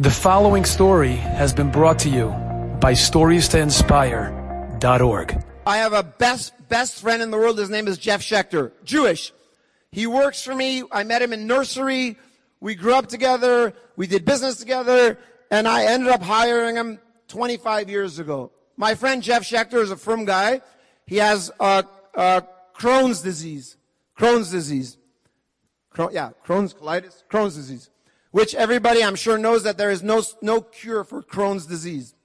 The following story has been brought to you by StoriesToInspire.org. I have a best friend in the world. His name is Jeff Schechter, Jewish. He works for me. I met him in nursery. We grew up together. We did business together. And I ended up hiring him 25 years ago. My friend Jeff Schechter is a frum guy. He has Crohn's disease. Crohn's disease. Crohn's colitis. Crohn's disease. Which everybody, I'm sure, knows that there is no cure for Crohn's disease.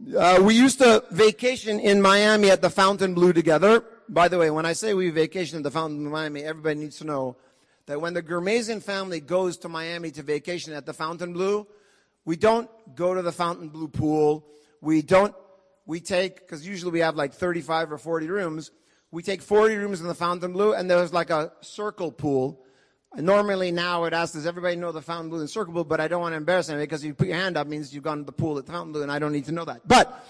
We used to vacation in Miami at the Fontainebleau together. By the way, when I say we vacation at the Fontainebleau in Miami, everybody needs to know that when the Ghermazian family goes to Miami to vacation at the Fontainebleau, we don't go to the Fontainebleau pool. We take, because usually we have like 35 or 40 rooms, we take 40 rooms in the Fontainebleau, and there's like a circle pool. Normally now it asks, does everybody know the Fontainebleau and circle pool? But I don't want to embarrass anybody, because if you put your hand up means you've gone to the pool at the Fontainebleau, and I don't need to know that. But,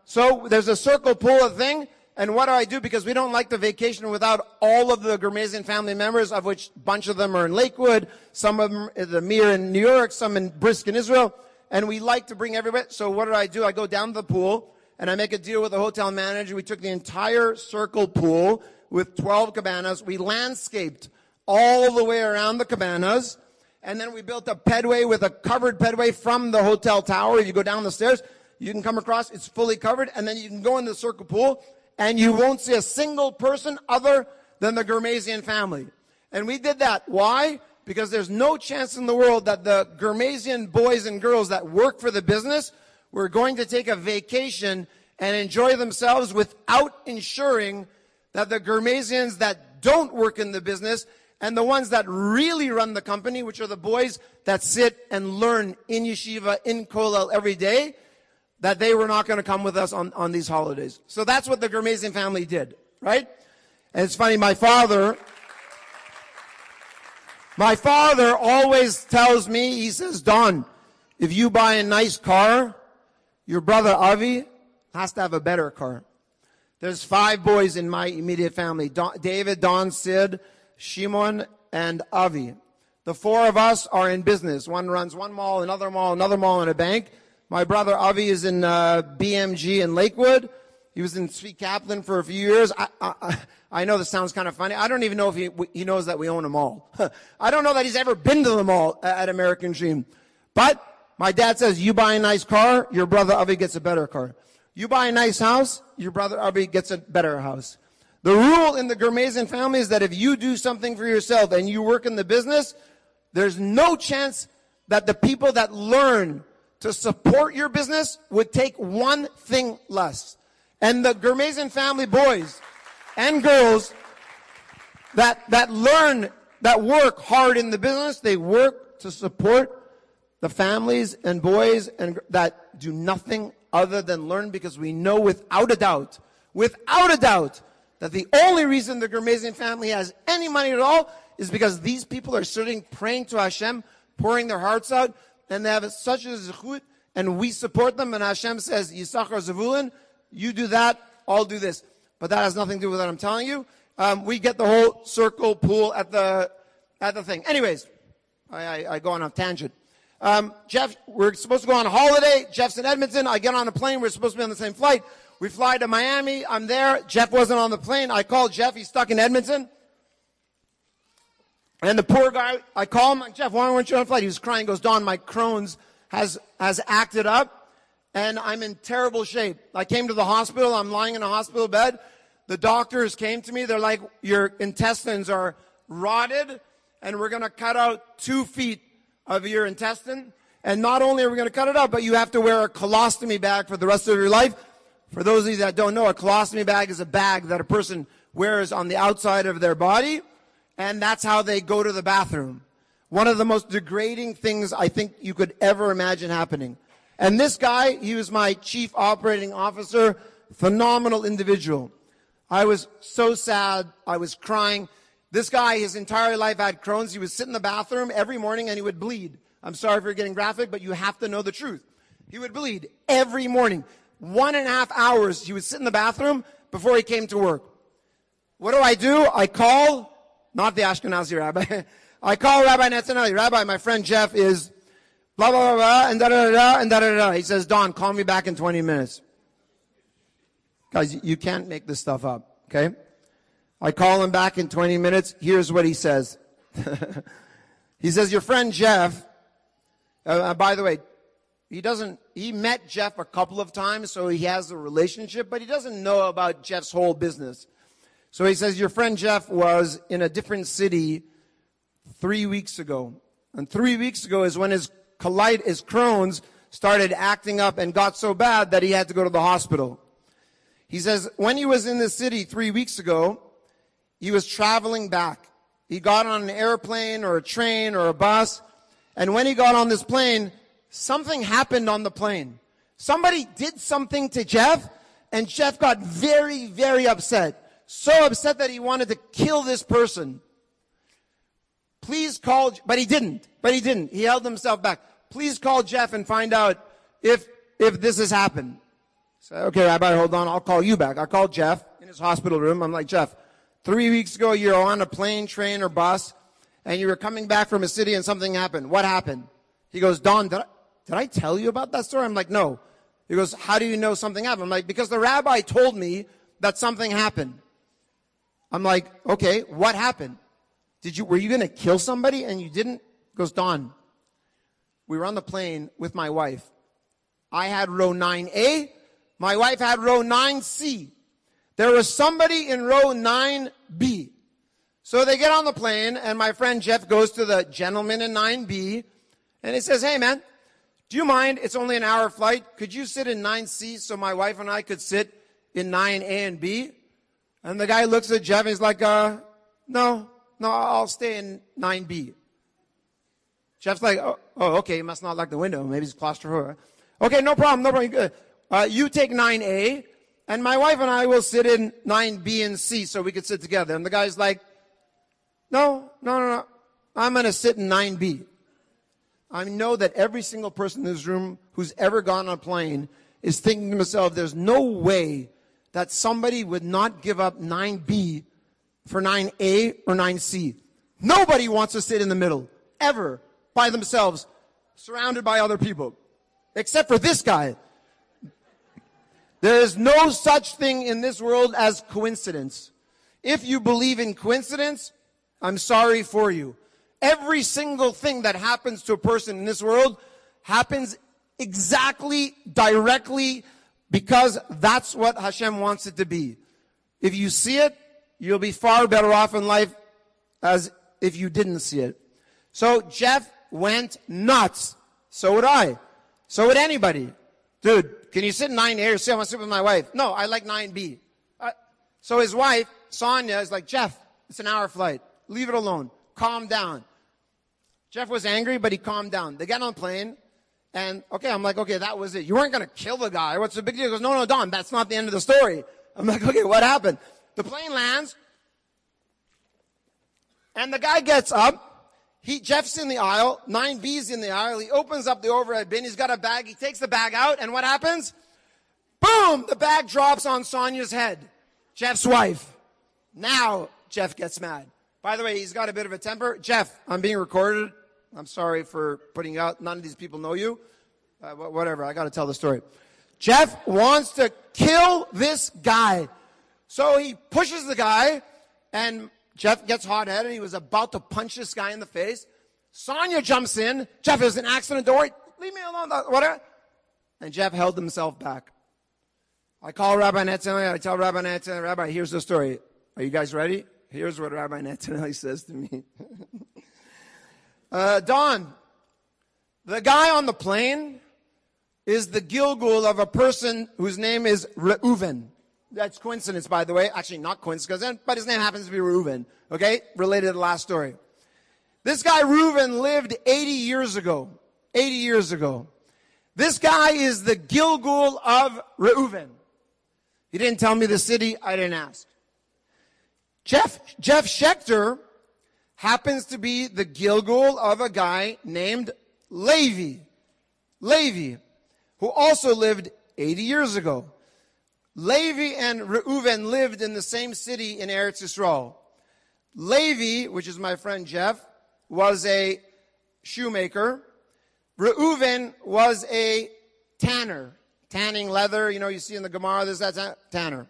so there's a circle pool thing, and what do I do? Because we don't like to vacation without all of the Ghermazian family members, of which a bunch of them are in Lakewood, some of them in the Mir in New York, some in Brisk in Israel, and we like to bring everybody. So what do? I go down to the pool, and I make a deal with the hotel manager. We took the entire circle pool with 12 cabanas. We landscaped all the way around the cabanas, and then we built a pedway with a covered pedway from the hotel tower. If you go down the stairs, you can come across, it's fully covered, and then you can go in the circle pool, and you won't see a single person other than the Ghermazian family. And we did that. Why? Because there's no chance in the world that the Ghermazian boys and girls that work for the business were going to take a vacation and enjoy themselves without ensuring that the Ghermazians that don't work in the business and the ones that really run the company, which are the boys that sit and learn in yeshiva, in kollel every day, that they were not going to come with us on these holidays. So that's what the Ghermazian family did, right? And it's funny, my father always tells me, he says, Don, if you buy a nice car, your brother Avi has to have a better car. There's 5 boys in my immediate family, David, Don, Sid, Shimon, and Avi. The 4 of us are in business. One runs one mall, another mall, and a bank. My brother Avi is in BMG in Lakewood. He was in Tzvi Kaplan for a few years. I know this sounds kind of funny. I don't even know if he knows that we own a mall. I don't know that he's ever been to the mall at American Dream. But my dad says, you buy a nice car, your brother Avi gets a better car. You buy a nice house, your brother Avi gets a better house. The rule in the Ghermazian family is that if you do something for yourself and you work in the business, there's no chance that the people that learn to support your business would take one thing less. And the Ghermazian family boys and girls that work hard in the business, they work to support the families and boys and that do nothing other than learn, because we know without a doubt, that the only reason the Ghermazian family has any money at all is because these people are sitting, praying to Hashem, pouring their hearts out, and they have such a zechut, and we support them, and Hashem says, Yisachar Zavulun, you do that, I'll do this. But that has nothing to do with what I'm telling you. We get the whole circle pool at the thing. Anyways, I go on a tangent. Jeff, we're supposed to go on a holiday. Jeff's in Edmonton. I get on a plane. We're supposed to be on the same flight. We fly to Miami. I'm there. Jeff wasn't on the plane. I called Jeff. He's stuck in Edmonton. And the poor guy, I call him, like, Jeff, why weren't you on the flight? He was crying. He goes, Don, my Crohn's has acted up, and I'm in terrible shape. I came to the hospital. I'm lying in a hospital bed. The doctors came to me. They're like, your intestines are rotted, and we're going to cut out 2 feet of your intestine. And not only are we going to cut it out, but you have to wear a colostomy bag for the rest of your life. For those of you that don't know, a colostomy bag is a bag that a person wears on the outside of their body, and that's how they go to the bathroom. One of the most degrading things I think you could ever imagine happening. And this guy, he was my chief operating officer, phenomenal individual. I was so sad. I was crying. This guy, his entire life had Crohn's. He would sit in the bathroom every morning and he would bleed. I'm sorry for getting graphic, but you have to know the truth. He would bleed every morning. 1.5 hours he would sit in the bathroom before he came to work. What do? I call, not the Ashkenazi rabbi, I call Rabbi Netanyahu. Rabbi, my friend Jeff is blah, blah, blah, blah, and da-da-da-da, and da-da-da-da. He says, Don, call me back in 20 minutes. Guys, you can't make this stuff up, okay? I call him back in 20 minutes. Here's what he says. He says, your friend Jeff, by the way, he met Jeff a couple of times, so he has a relationship, but he doesn't know about Jeff's whole business. So he says, your friend Jeff was in a different city 3 weeks ago. And 3 weeks ago is when his Crohn's started acting up and got so bad that he had to go to the hospital. He says, when he was in the city 3 weeks ago, he was traveling back. He got on an airplane or a train or a bus, and when he got on this plane, something happened on the plane. Somebody did something to Jeff, and Jeff got very, very upset. So upset that he wanted to kill this person. Please call, but he didn't. He held himself back. Please call Jeff and find out if this has happened. So, okay, Rabbi, hold on, I'll call you back. I called Jeff in his hospital room. I'm like, Jeff, 3 weeks ago you're on a plane, train, or bus, and you were coming back from a city and something happened. What happened? He goes, Don, did I tell you about that story? I'm like, no. He goes, how do you know something happened? I'm like, because the rabbi told me that something happened. I'm like, okay, what happened? Were you going to kill somebody and you didn't? He goes, Don, we were on the plane with my wife. I had row 9A. My wife had row 9C. There was somebody in row 9B. So they get on the plane, and my friend Jeff goes to the gentleman in 9B, and he says, hey, man, do you mind? It's only an hour flight. Could you sit in 9C so my wife and I could sit in 9A and B? And the guy looks at Jeff, and he's like, no, I'll stay in 9B. Jeff's like, oh, okay, he must not like the window. Maybe he's claustrophobic. Okay, no problem. Good. You take 9A, and my wife and I will sit in 9B and C so we could sit together. And the guy's like, no. I'm going to sit in 9B. I know that every single person in this room who's ever gone on a plane is thinking to himself, there's no way that somebody would not give up 9B for 9A or 9C. Nobody wants to sit in the middle, ever, by themselves, surrounded by other people, except for this guy. There is no such thing in this world as coincidence. If you believe in coincidence, I'm sorry for you. Every single thing that happens to a person in this world happens exactly, directly, because that's what Hashem wants it to be. If you see it, you'll be far better off in life as if you didn't see it. So Jeff went nuts. So would I. So would anybody. Dude, can you sit in 9A or say I want to sit with my wife? No, I like 9B. So his wife, Sonia, is like, Jeff, it's an hour flight. Leave it alone. Calm down. Jeff was angry, but he calmed down. They got on the plane, and I'm like, that was it. You weren't going to kill the guy. What's the big deal? He goes, no, Don, that's not the end of the story. I'm like, okay, what happened? The plane lands, and the guy gets up. Jeff's in the aisle. 9B's in the aisle. He opens up the overhead bin. He's got a bag. He takes the bag out, and what happens? Boom! The bag drops on Sonia's head. Jeff's wife. Now Jeff gets mad. By the way, he's got a bit of a temper. Jeff, I'm being recorded. I'm sorry for putting you out. None of these people know you. Whatever, I got to tell the story. Jeff wants to kill this guy. So he pushes the guy, and Jeff gets hot-headed. He was about to punch this guy in the face. Sonia jumps in. Jeff, there's an accident. Don't worry. Leave me alone. Whatever. And Jeff held himself back. I call Rabbi Netanyahu. I tell Rabbi Netanyahu, Rabbi, here's the story. Are you guys ready? Here's what Rabbi Netanyahu says to me. Don, the guy on the plane is the Gilgul of a person whose name is Reuven. That's coincidence, by the way. Actually, not coincidence, but his name happens to be Reuven. Okay? Related to the last story. This guy, Reuven, lived 80 years ago. 80 years ago. This guy is the Gilgul of Reuven. He didn't tell me the city. I didn't ask. Jeff Schechter happens to be the Gilgul of a guy named Levi. Levi, who also lived 80 years ago. Levi and Reuven lived in the same city in Eretz Yisrael. Levi, which is my friend Jeff, was a shoemaker. Reuven was a tanner, tanning leather. You know, you see in the Gemara, that's tanner.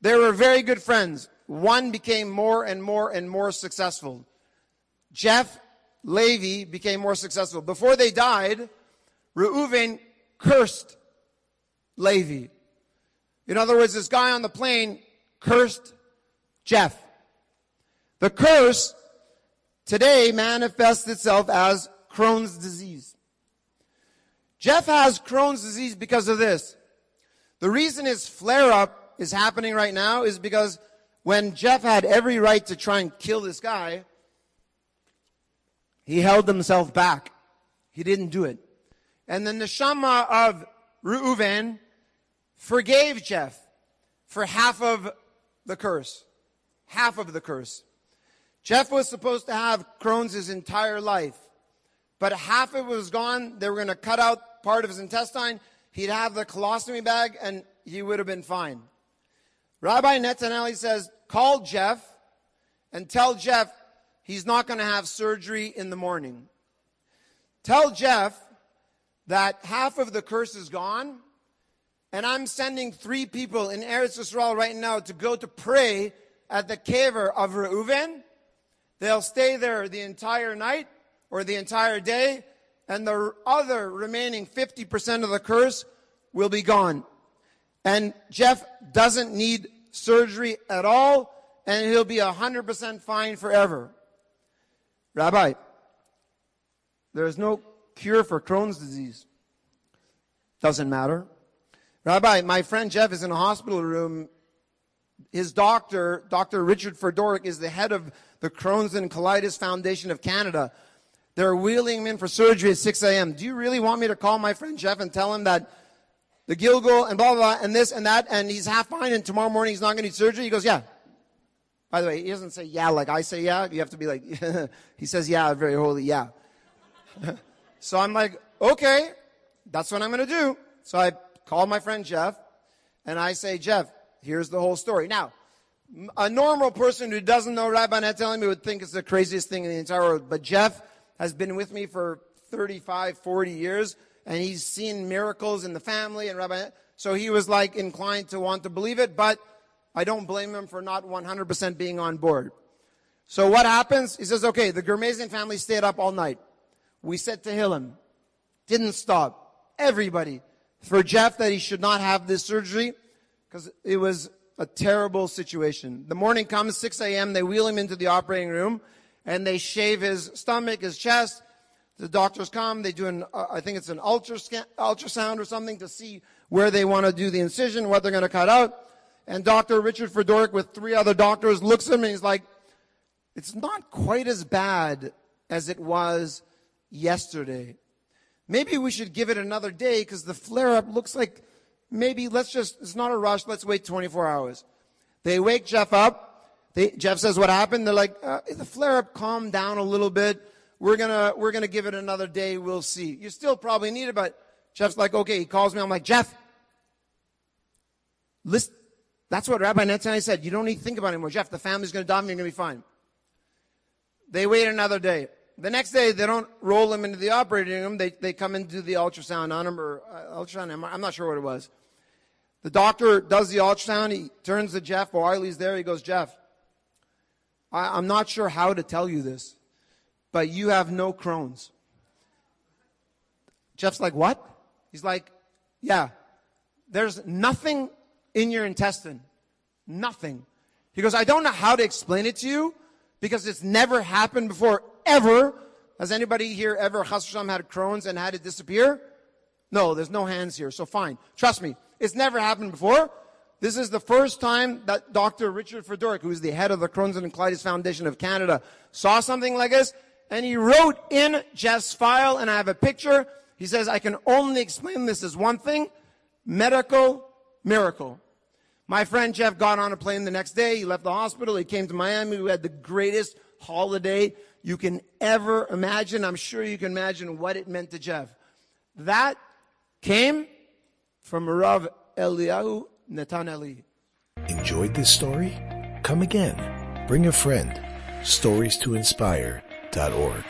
They were very good friends. One became more and more and more successful. Jeff Levi became more successful. Before they died, Reuven cursed Levi. In other words, this guy on the plane cursed Jeff. The curse today manifests itself as Crohn's disease. Jeff has Crohn's disease because of this. The reason his flare-up is happening right now is because when Jeff had every right to try and kill this guy, he held himself back. He didn't do it. And the neshama of Reuven forgave Jeff for half of the curse. Half of the curse. Jeff was supposed to have Crohn's his entire life. But half of it was gone. They were going to cut out part of his intestine. He'd have the colostomy bag and he would have been fine. Rabbi Netanyahu says, call Jeff and tell Jeff he's not going to have surgery in the morning. Tell Jeff that half of the curse is gone, and I'm sending 3 people in Eretz Yisrael right now to go to pray at the kever of Reuven. They'll stay there the entire night or the entire day, and the other remaining 50% of the curse will be gone. And Jeff doesn't need surgery at all, and he'll be 100% fine forever. Rabbi, there is no cure for Crohn's disease. Doesn't matter. Rabbi, my friend Jeff is in a hospital room. His doctor, Dr. Richard Fedoruk, is the head of the Crohn's and Colitis Foundation of Canada. They're wheeling him in for surgery at 6 a.m. Do you really want me to call my friend Jeff and tell him that the Gilgal and blah, blah, blah, and this and that, and he's half fine, and tomorrow morning he's not going to need surgery? He goes, yeah. By the way, he doesn't say yeah like I say yeah. You have to be like, he says yeah, very holy, yeah. So I'm like, okay, that's what I'm going to do. So I call my friend Jeff, and I say, Jeff, here's the whole story. Now, a normal person who doesn't know Rabbi Netanyahu would think it's the craziest thing in the entire world. But Jeff has been with me for 35, 40 years, and he's seen miracles in the family. And so he was like inclined to want to believe it, but I don't blame him for not 100% being on board. So what happens? He says, okay, the Ghermazian family stayed up all night. We said to Tehillim. Didn't stop. Everybody. For Jeff that he should not have this surgery because it was a terrible situation. The morning comes, 6 a.m., they wheel him into the operating room and they shave his stomach, his chest. The doctors come, they do I think it's an ultrasound or something to see where they want to do the incision, what they're going to cut out. And Dr. Richard Fedoruk with 3 other doctors looks at him and he's like, it's not quite as bad as it was yesterday. Maybe we should give it another day because the flare-up looks like maybe it's not a rush, let's wait 24 hours. They wake Jeff up. Jeff says, what happened? They're like, the flare-up calmed down a little bit. We're gonna give it another day, we'll see. You still probably need it, but Jeff's like, okay, he calls me, I'm like, Jeff, listen, that's what Rabbi Netanyahu said. You don't need to think about it anymore. Jeff, the family's gonna die and you're gonna be fine. They wait another day. The next day, they don't roll him into the operating room. They come and do the ultrasound on him, or ultrasound. I'm not sure what it was. The doctor does the ultrasound. He turns to Jeff while he's there. He goes, Jeff, I'm not sure how to tell you this, but you have no Crohn's. Jeff's like, what? He's like, yeah, there's nothing in your intestine. Nothing. He goes, I don't know how to explain it to you because it's never happened before. Ever. Has anybody here ever, Chas v'shalom, had Crohn's and had it disappear? No, there's no hands here, so fine. Trust me, it's never happened before. This is the first time that Dr. Richard Fedoruk, who is the head of the Crohn's and Colitis Foundation of Canada, saw something like this, and he wrote in Jeff's file, and I have a picture. He says, I can only explain this as one thing, medical miracle. My friend Jeff got on a plane the next day. He left the hospital. He came to Miami. We had the greatest holiday you can ever imagine. I'm sure you can imagine what it meant to Jeff. That came from Rav Eliyahu Netanyahu. Enjoyed this story? Come again. Bring a friend. StoriesToInspire.org